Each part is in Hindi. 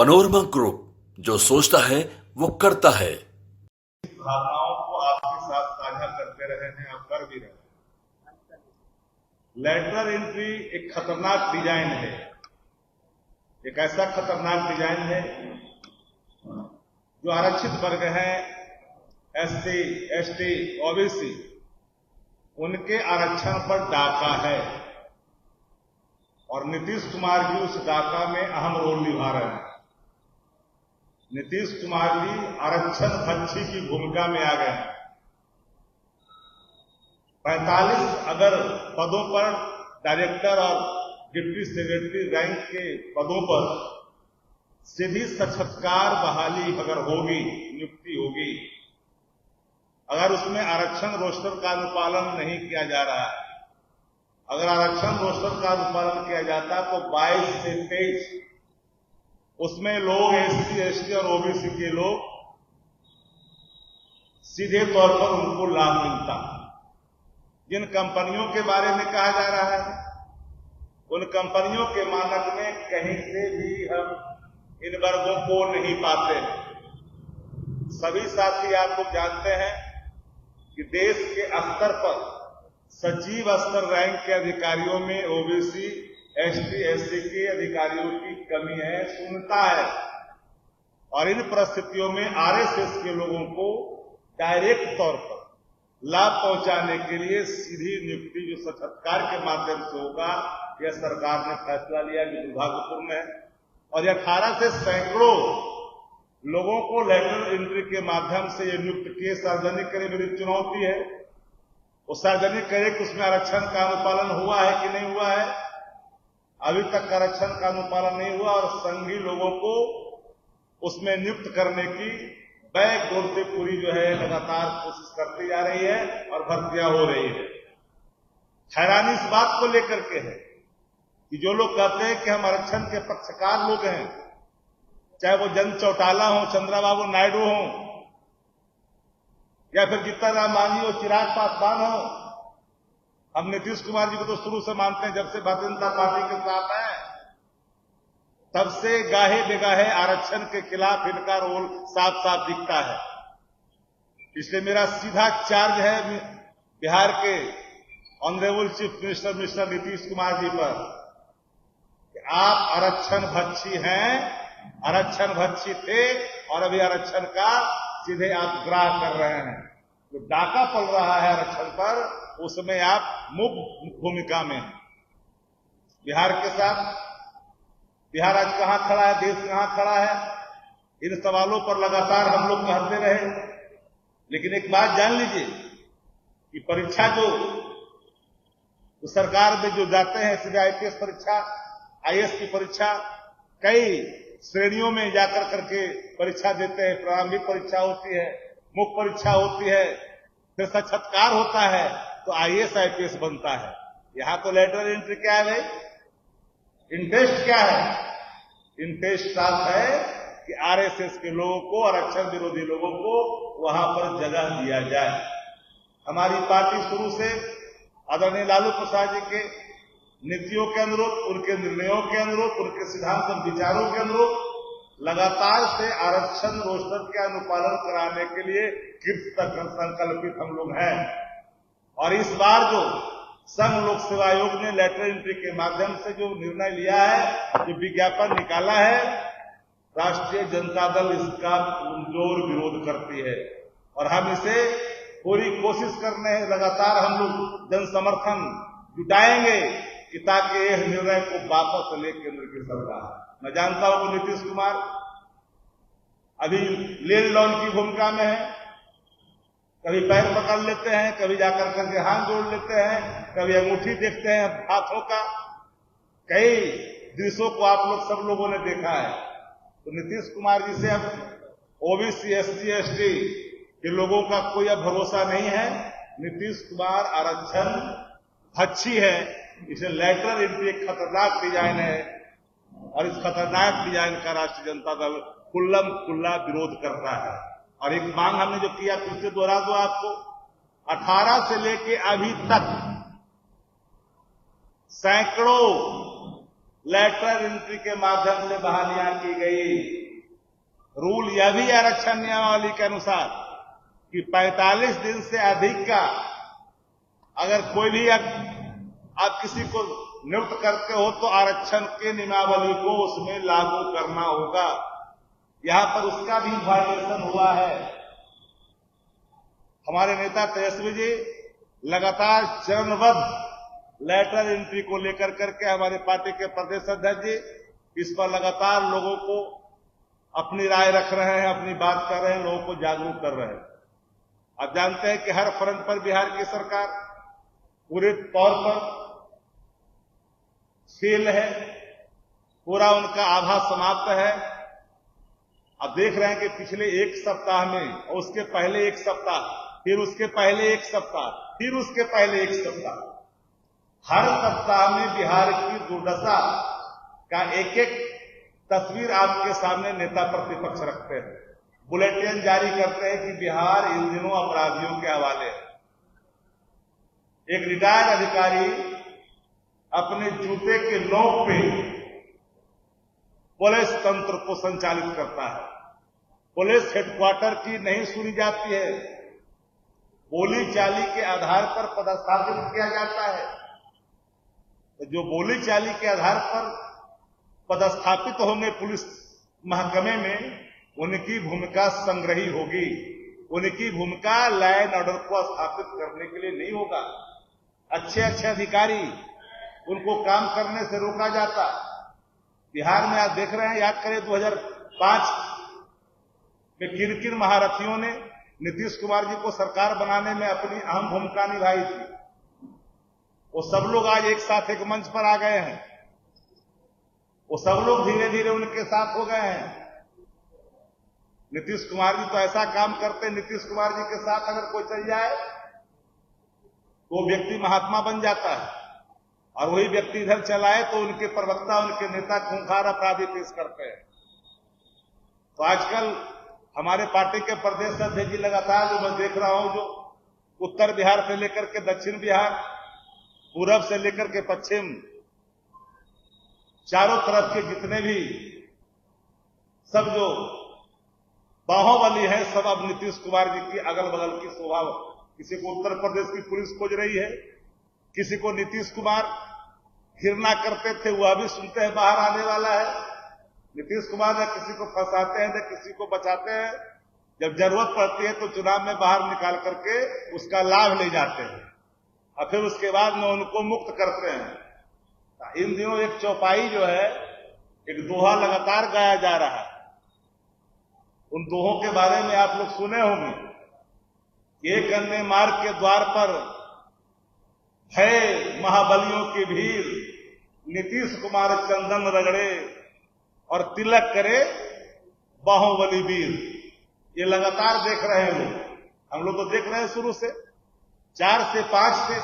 पनोरमा ग्रुप, जो सोचता है वो करता है। भावनाओं को आपके साथ साझा करते रहे हैं, आप कर भी रहे हैं। लेटरल एंट्री एक खतरनाक डिजाइन है, एक ऐसा खतरनाक डिजाइन है जो आरक्षित वर्ग है, एससी, एसटी, ओबीसी, उनके आरक्षण पर डाका है और नीतीश कुमार जी उस डाका में अहम रोल निभा रहे हैं। नीतीश कुमार जी आरक्षण भक्षी की भूमिका में आ गए हैं। 45 अगर पदों पर डायरेक्टर और डिप्टी सेक्रेटरी रैंक के पदों पर सीधी साक्षात्कार बहाली अगर होगी, नियुक्ति होगी, अगर उसमें आरक्षण रोस्टर का अनुपालन नहीं किया जा रहा है, अगर आरक्षण रोस्टर का अनुपालन किया जाता तो 22 से 23 उसमें लोग एससी, एसटी और ओबीसी के लोग सीधे तौर पर उनको लाभ मिलता। जिन कंपनियों के बारे में कहा जा रहा है, उन कंपनियों के मानक में कहीं से भी हम इन वर्गों को नहीं पाते। सभी साथी आप लोग जानते हैं कि देश के स्तर पर सचिव स्तर रैंक के अधिकारियों में ओबीसी, एसटी, एससी के अधिकारियों की कमी है, शून्यता है। और इन परिस्थितियों में आरएसएस के लोगों को डायरेक्ट तौर पर लाभ पहुंचाने के लिए सीधी नियुक्ति जो साक्षात्कार के माध्यम से होगा, यह सरकार ने फैसला लिया जो दुर्भाग्यपूर्ण है। और 18 से सैकड़ों लोगों को लेटरल एंट्री के माध्यम से ये नियुक्त किए। सार्वजनिक करे मेरी चुनौती है, वो सार्वजनिक करे कि उसमें आरक्षण का अनुपालन हुआ है कि नहीं हुआ है। अभी तक आरक्षण का अनुपालन नहीं हुआ और संघी लोगों को उसमें नियुक्त करने की बैकडोर से पूरी जो है लगातार कोशिश करती जा रही है और भर्तियां हो रही है। हैरानी इस बात को लेकर के है कि जो लोग कहते हैं कि हम आरक्षण के पक्षकार लोग हैं, चाहे वो जन चौटाला हो, चंद्रबाबू नायडू हो, या फिर जीतन राम मांझी हो, चिराग पासवान हो, हम नीतीश कुमार जी को तो शुरू से मानते हैं, जब से भारतीय जनता पार्टी के साथ है तब से गाहे बेगाहे आरक्षण के खिलाफ इनका रोल साफ साफ दिखता है। इसलिए मेरा सीधा चार्ज है बिहार के honourable chief minister mister Nitish Kumar ji पर कि आप आरक्षण भक्षी हैं, आरक्षण भक्षी थे और अभी आरक्षण का सीधे आप ग्राह कर रहे हैं। जो डाका पड़ रहा है आरक्षण पर, उसमें आप मुख्य भूमिका में हैं। बिहार के साथ बिहार आज कहां खड़ा है, देश कहां खड़ा है, इन सवालों पर लगातार हम लोग कहते रहे। लेकिन एक बात जान लीजिए कि परीक्षा जो सरकार में जो जाते हैं, सीधे आईपीएस परीक्षा, आईएएस की परीक्षा, कई श्रेणियों में जाकर करके परीक्षा देते हैं। प्रारंभिक परीक्षा होती है, मुख्य परीक्षा होती है, फिर साक्षात्कार होता है तो आईएएस आईपीएस बनता है। यहां तो लेटरल एंट्री क्या है भाई? इंटरेस्ट क्या है? इंटरेस्ट साफ है कि आरएसएस के लोगों को, आरक्षण विरोधी लोगों को वहां पर जगह दिया जाए। हमारी पार्टी शुरू से आदरणीय लालू प्रसाद जी के नीतियों के अनुरूप, उनके निर्णयों के अनुरूप, उनके सिद्धांत और विचारों के अनुरूप लगातार से आरक्षण रोस्टर के अनुपालन कराने के लिए कृत संकल्पित हम लोग हैं। और इस बार जो संघ लोक सेवा आयोग ने लेटरल एंट्री के माध्यम से जो निर्णय लिया है, जो विज्ञापन निकाला है, राष्ट्रीय जनता दल इसका पुरजोर विरोध करती है और हम इसे पूरी कोशिश करने हैं। लगातार हम लोग जन समर्थन जुटाएंगे कि ताकि यह निर्णय को वापस ले केंद्र की सरकार। मैं जानता हूं कि नीतीश कुमार अभी लेन लॉन की भूमिका में है, कभी पैर पकड़ लेते हैं, कभी जाकर करके हाथ जोड़ लेते हैं, कभी अंगूठी देखते हैं हाथों का। कई दृश्यों को आप लोग सब लोगों ने देखा है। तो नीतीश कुमार जी से अब ओबीसी, एससी, एसटी के लोगों का कोई अब भरोसा नहीं है। नीतीश कुमार आरक्षण भक्षी है। इसे लेटरल एंट्री एक खतरनाक डिजाइन है और इस खतरनाक डिजाइन का राष्ट्रीय जनता दल खुल्लम खुल्ला विरोध करता है। और एक मांग हमने जो किया, फिर से दोहरा दो आपको, 18 से लेके अभी तक सैकड़ों लेटर एंट्री के माध्यम से बहालियां की गई। रूल यह भी आरक्षण नियमावली के अनुसार कि 45 दिन से अधिक का अगर कोई भी आप किसी को नियुक्त करते हो तो आरक्षण के नियमावली को उसमें लागू करना होगा। यहां पर उसका भी वायलेशन हुआ है। हमारे नेता तेजस्वी जी लगातार चरणबद्ध लेटर एंट्री को लेकर करके हमारे पार्टी के प्रदेश अध्यक्ष जी इस पर लगातार लोगों को अपनी राय रख रहे हैं, अपनी बात कर रहे हैं, लोगों को जागरूक कर रहे हैं। आप जानते हैं कि हर फ्रंट पर बिहार की सरकार पूरे तौर पर फेल है, पूरा उनका आभा समाप्त है। अब देख रहे हैं कि पिछले एक सप्ताह में और उसके पहले एक सप्ताह, फिर उसके पहले एक सप्ताह, फिर उसके पहले एक सप्ताह, हर सप्ताह में बिहार की दुर्दशा का एक एक तस्वीर आपके सामने नेता प्रतिपक्ष रखते हैं, बुलेटिन जारी करते हैं कि बिहार इन दिनों अपराधियों के हवाले है। एक रिटायर्ड अधिकारी अपने जूते के नोक पे पुलिस तंत्र को संचालित करता है। पुलिस हेडक्वार्टर की नहीं सुनी जाती है, बोली चाली के आधार पर पदस्थापित किया जाता है। तो जो बोली चाली के आधार पर पदस्थापित होंगे पुलिस महकमे में, उनकी भूमिका संग्रही होगी, उनकी भूमिका लॉ एंड ऑर्डर को स्थापित करने के लिए नहीं होगा। अच्छे अच्छे अधिकारी उनको काम करने से रोका जाता। बिहार में आप देख रहे हैं, याद करें 2005 में किन किन महारथियों ने नीतीश कुमार जी को सरकार बनाने में अपनी अहम भूमिका निभाई थी। वो सब लोग आज एक साथ एक मंच पर आ गए हैं, वो सब लोग धीरे धीरे उनके साथ हो गए हैं। नीतीश कुमार जी तो ऐसा काम करते, नीतीश कुमार जी के साथ अगर कोई चल जाए तो व्यक्ति महात्मा बन जाता है, और वही व्यक्ति इधर चलाए तो उनके प्रवक्ता, उनके नेता खूंखार अपराधी पेश करते हैं। तो आजकल हमारे पार्टी के प्रदेश अध्यक्ष जी लगातार जो मैं देख रहा हूं, जो उत्तर बिहार से लेकर के दक्षिण बिहार, पूरब से लेकर के पश्चिम, चारों तरफ के जितने भी सब जो बाहुबली है, सब अब नीतीश कुमार जी की अगल बगल की शोभा। किसी को उत्तर प्रदेश की पुलिस खोज रही है, किसी को नीतीश कुमार घृणा करते थे वह भी सुनते हैं बाहर आने वाला है। नीतीश कुमार न किसी को फंसाते हैं न किसी को बचाते हैं। जब जरूरत पड़ती है तो चुनाव में बाहर निकाल करके उसका लाभ ले जाते हैं और फिर उसके बाद में उनको मुक्त करते हैं। इन दिनों एक चौपाई जो है, एक दोहा लगातार गाया जा रहा है। उन दोहों के बारे में आप लोग सुने होंगे। एक अन्य मार्ग के द्वार पर है महाबलियों की भीड़, नीतीश कुमार चंदन रगड़े और तिलक करे बाहुबली वीर। ये लगातार देख रहे हैं लोग, हम लोग तो देख रहे हैं शुरू से, 4 से 5 से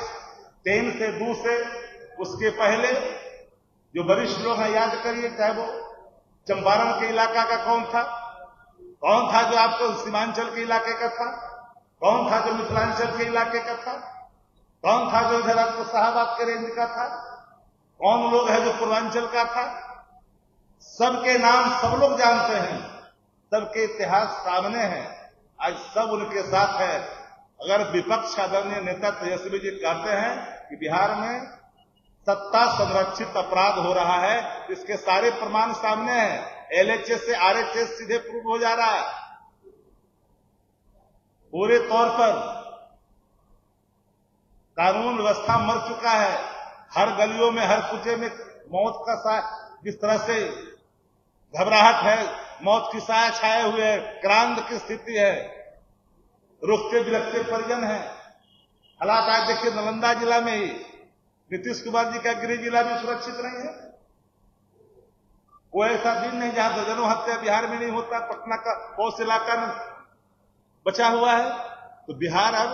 3 से 2 से। उसके पहले जो वरिष्ठ लोग हैं, याद करिए, चाहे वो चंपारण के इलाका का कौन था जो आपको सीमांचल के इलाके का था, कौन था जो मिथिलांचल के इलाके का था, कौन था जो इधर आपको शाहबाद के रेंज का था, कौन लोग है जो पूर्वांचल का था। सबके नाम सब लोग जानते हैं, सबके इतिहास सामने है, आज सब उनके साथ है। अगर विपक्ष आदरणीय नेता तेजस्वी जी कहते हैं कि बिहार में सत्ता संरक्षित अपराध हो रहा है, इसके सारे प्रमाण सामने हैं। एलएचएस से आरएचएस सीधे प्रूव हो जा रहा है। पूरे तौर पर कानून व्यवस्था मर चुका है। हर गलियों में, हर कुचे में मौत का जिस तरह से घबराहट है, मौत की साया छाए हुए है, क्रांत की स्थिति है, रुकते बिलखते परिजन है। हालात आज देखिए, नालंदा जिला में ही नीतीश कुमार जी का गृह जिला भी सुरक्षित नहीं है। कोई ऐसा दिन नहीं जहां दर्जनों हत्या बिहार में नहीं होता। पटना का पौष इलाका में बचा हुआ है। तो बिहार अब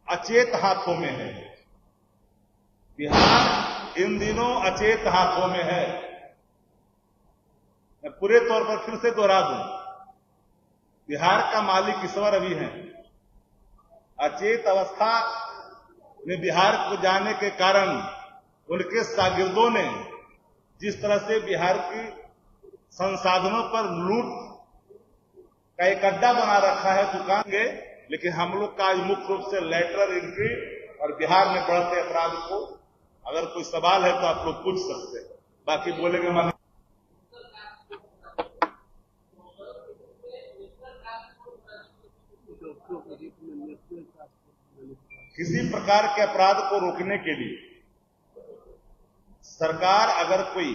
अचेत हाथों में है। बिहार इन दिनों अचेत हाथों में है। मैं पूरे तौर पर फिर से दोहरा दूं, बिहार का मालिक ईश्वर अभी है। अचेत अवस्था में बिहार को जाने के कारण उनके शागिर्दों ने जिस तरह से बिहार की संसाधनों पर लूट का एक अड्डा बना रखा है दुकान के, लेकिन हम लोग का आज मुख्य रूप से लेटरल एंट्री और बिहार में बढ़ते अपराध को, अगर कोई सवाल है तो आप लोग पूछ सकते हैं, बाकी बोलेंगे मन। किसी प्रकार के अपराध को रोकने के लिए सरकार अगर कोई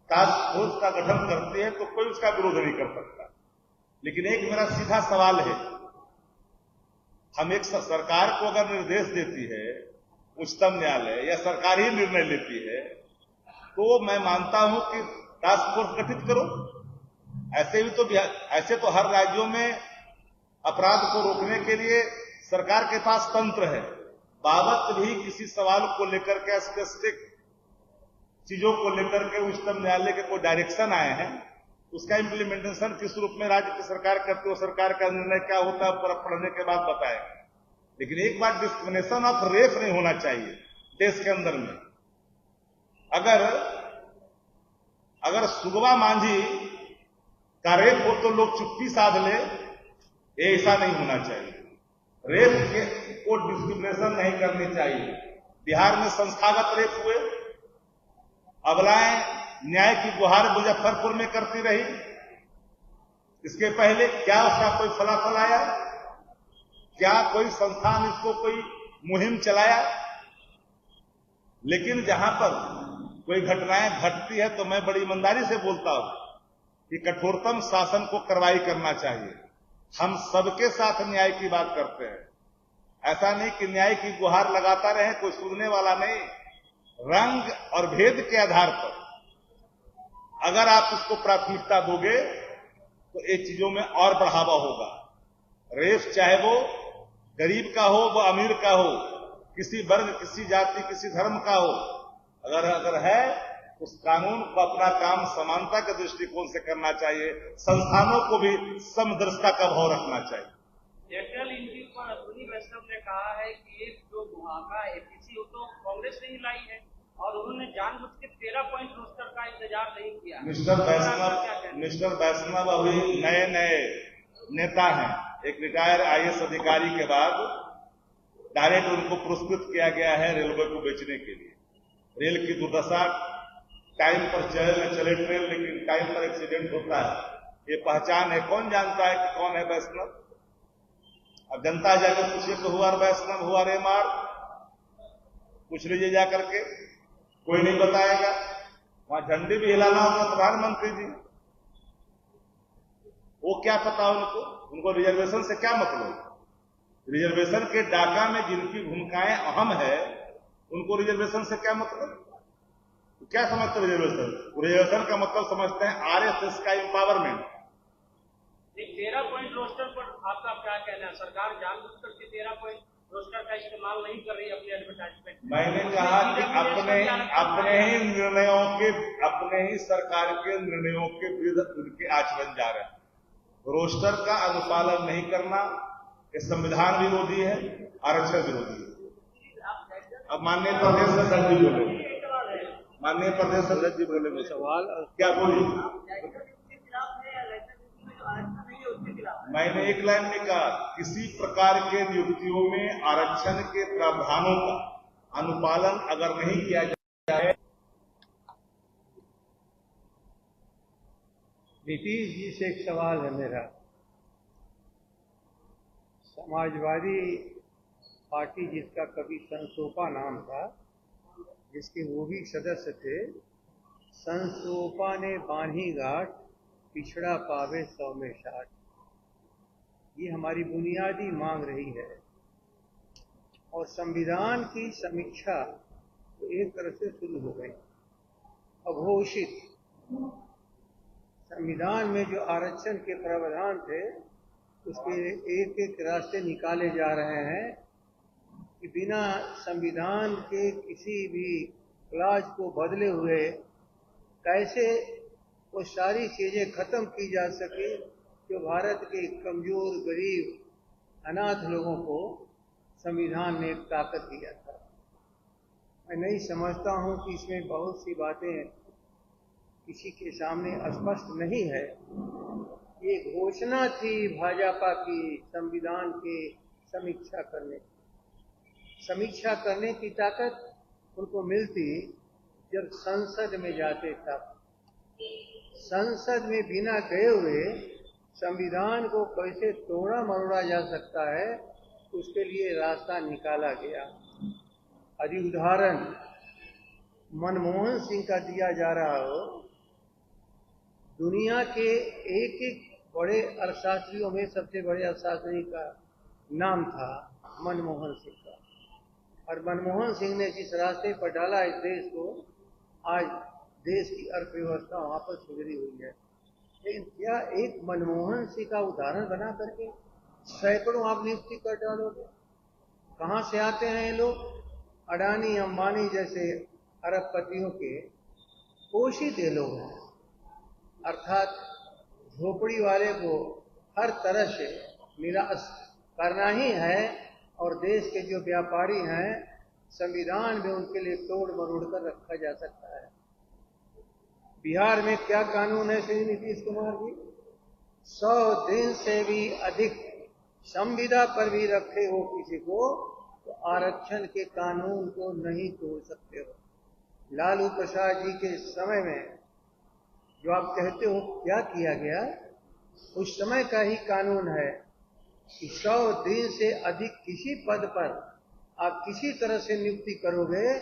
टास्क फोर्स का गठन करती है तो कोई उसका विरोध नहीं कर सकता। लेकिन एक मेरा सीधा सवाल है, हम एक सरकार को अगर निर्देश देती है उच्चतम न्यायालय या सरकार ही निर्णय लेती है तो मैं मानता हूं कि टास्क फोर्स गठित करो। ऐसे तो हर राज्यों में अपराध को रोकने के लिए सरकार के पास तंत्र है। बाबत भी किसी सवाल को लेकर के, स्पेसिफिक चीजों को लेकर के उच्चतम न्यायालय के कोई डायरेक्शन आए हैं, उसका इंप्लीमेंटेशन किस रूप में राज्य की सरकार करती है, सरकार का निर्णय क्या होता है पर पढ़ने के बाद बताएंगे। लेकिन एक बात, डिस्क्रिमिनेशन ऑफ रेस नहीं होना चाहिए देश के अंदर में। अगर सुगवा मांझी का रेप हो तो लोग चुप्पी साध ले, ऐसा नहीं होना चाहिए। रेप को डिस्क्रिमिनेशन नहीं करनी चाहिए। बिहार में संस्थागत रेप हुए, अबलाएं न्याय की गुहार मुजफ्फरपुर में करती रही, इसके पहले क्या उसका कोई फलाफल आया? क्या कोई संस्थान इसको कोई मुहिम चलाया? लेकिन जहां पर कोई घटनाएं घटती है तो मैं बड़ी ईमानदारी से बोलता हूं कि कठोरतम शासन को कार्रवाई करना चाहिए। हम सबके साथ न्याय की बात करते हैं, ऐसा नहीं कि न्याय की गुहार लगाता रहे, कोई सुनने वाला नहीं। रंग और भेद के आधार पर अगर आप उसको प्राथमिकता दोगे तो ये चीजों में और बढ़ावा होगा। रेप चाहे वो गरीब का हो, वो अमीर का हो, किसी वर्ग, किसी जाति, किसी धर्म का हो, अगर है उस कानून को अपना काम समानता के दृष्टिकोण से करना चाहिए। संस्थानों को भी समदर्शिता का भाव रखना चाहिए। लेटरल एंट्री पर अश्विनी वैष्णव ने कहा है कि ये जो मुहाका एपीसी हो तो कांग्रेस ने ही लाई है और उन्होंने जानबूझ के 13 पॉइंट रोस्टर का इंतजार नहीं किया। मिस्टर वैष्णव अभी नए नेता हैं। एक रिटायर आईएएस अधिकारी के बाद डायरेक्ट उनको पुरस्कृत किया गया है रेलवे को बेचने के लिए। रेल की दुर्दशा, टाइम पर चले ट्रेन लेकिन टाइम पर एक्सीडेंट होता है, ये पहचान है। कौन जानता है कि कौन है वैष्णव? अब जनता जाकर पूछे तो हुआ वैष्णव, हुआ रे मार, पूछ लीजिए जाकर के, कोई नहीं बताएगा। वहां झंडे भी हिलाना होगा प्रधानमंत्री जी, वो क्या पता उनको रिजर्वेशन से क्या मतलब? रिजर्वेशन के डाका में जिनकी भूमिकाएं अहम है उनको रिजर्वेशन से क्या मतलब? तो क्या समझते हैं रिजर्वेशन का मतलब समझते हैं आरएसएस का एम्पावरमेंट। 13 पॉइंट रोस्टर पर आपका क्या कहना है? सरकार जानबूझकर के 13 पॉइंट रोस्टर का इस्तेमाल नहीं कर रही है अपने एडवर्टाइजमेंट में। मैंने कहा कि अपने ही सरकार के निर्णयों के विरुद्ध उनके आचरण जा रहे हैं। रोस्टर का अनुपालन नहीं करना ये संविधान विरोधी है, आरक्षण विरोधी है। अब माननीय प्रदेश अध्यक्ष जी बोले, माननीय प्रदेश अध्यक्ष जी बोले, सवाल क्या बोलिए? मैंने एक लाइन में कहा, किसी प्रकार के नियुक्तियों में आरक्षण के प्रावधानों का अनुपालन अगर नहीं किया जाए। नीतीश जी से एक सवाल है मेरा। समाजवादी पार्टी जिसका कभी संसोपा नाम था, जिसके वो भी सदस्य थे, संसोपा ने बांधी गांठ पिछड़ा पावे 100 में 60, ये हमारी बुनियादी मांग रही है। और संविधान की समीक्षा तो एक तरह से शुरू हो गई। अघोषित संविधान में जो आरक्षण के प्रावधान थे उसके एक एक रास्ते निकाले जा रहे हैं कि बिना संविधान के किसी भी क्लाज को बदले हुए कैसे वो सारी चीजें खत्म की जा सके जो भारत के कमजोर, गरीब, अनाथ लोगों को संविधान ने एक ताकत दिया था। मैं नहीं समझता हूं कि इसमें बहुत सी बातें किसी के सामने स्पष्ट नहीं है। ये घोषणा थी भाजपा की संविधान के समीक्षा करने की ताकत उनको मिलती जब संसद में जाते तब। संसद में बिना गए हुए संविधान को कैसे तोड़ा मरोड़ा जा सकता है, उसके लिए रास्ता निकाला गया। यदि उदाहरण मनमोहन सिंह का दिया जा रहा हो, दुनिया के एक एक बड़े अर्थशास्त्रियों में सबसे बड़े अर्थशास्त्री का नाम था मनमोहन सिंह का, और मनमोहन सिंह ने जिस रास्ते पर डाला इस देश को, आज देश की अर्थव्यवस्था वहां पर सुधरी हुई है। लेकिन क्या एक मनमोहन सिंह का उदाहरण बना करके सैकड़ों आप नियुक्ति कर डालोगे? कहां से आते हैं ये लोग? अडानी अंबानी जैसे अरबपतियों के पोषित ये लोग हैं। अर्थात झोपड़ी वाले को हर तरह से निराश करना ही है, और देश के जो व्यापारी हैं संविधान में उनके लिए तोड़ मरोड़ कर रखा जा सकता है। बिहार में क्या कानून है श्री नीतीश कुमार जी? 100 दिन से भी अधिक संविदा पर भी रखे हो किसी को, तो आरक्षण के कानून को नहीं तोड़ सकते हो। लालू प्रसाद जी के समय में जो आप कहते हो क्या किया गया, उस समय का ही कानून है कि 100 दिन से अधिक किसी पद पर आप किसी तरह से नियुक्ति करोगे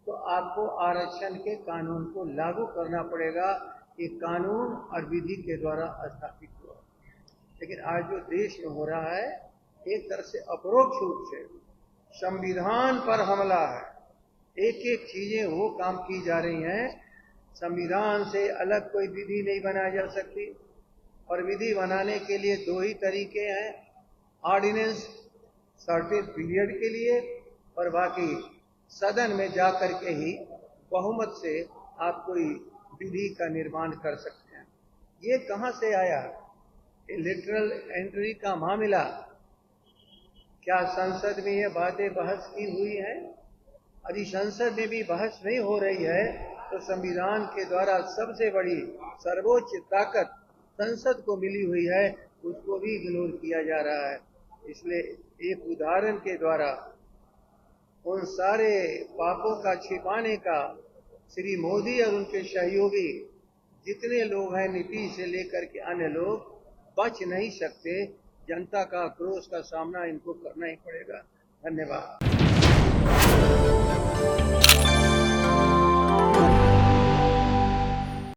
तो आपको आरक्षण के कानून को लागू करना पड़ेगा। ये कानून और विधि के द्वारा स्थापित हुआ। लेकिन आज जो देश में हो रहा है, एक तरह से अपरोक्ष रूप से संविधान पर हमला है। एक एक चीजें वो काम की जा रही हैं, संविधान से अलग कोई विधि नहीं बनाई जा सकती, और विधि बनाने के लिए 2 ही तरीके हैं, ऑर्डिनेंस सर्टेन पीरियड के लिए, और बाकी सदन में जाकर के ही बहुमत से आप कोई विधि का निर्माण कर सकते हैं। ये कहां से आया? इलेक्टरल एंट्री का मामला, क्या संसद में ये बातें बहस की हुई हैं? यदि संसद में भी बहस नहीं हो रही है तो संविधान के द्वारा सबसे बड़ी सर्वोच्च ताकत संसद को मिली हुई है, उसको भी इग्नोर किया जा रहा है। इसलिए एक उदाहरण के द्वारा उन सारे पापों का छिपाने का श्री मोदी और उनके सहयोगी जितने लोग हैं, नीतीश से लेकर के अन्य लोग, बच नहीं सकते। जनता का आक्रोश का सामना इनको करना ही पड़ेगा। धन्यवाद।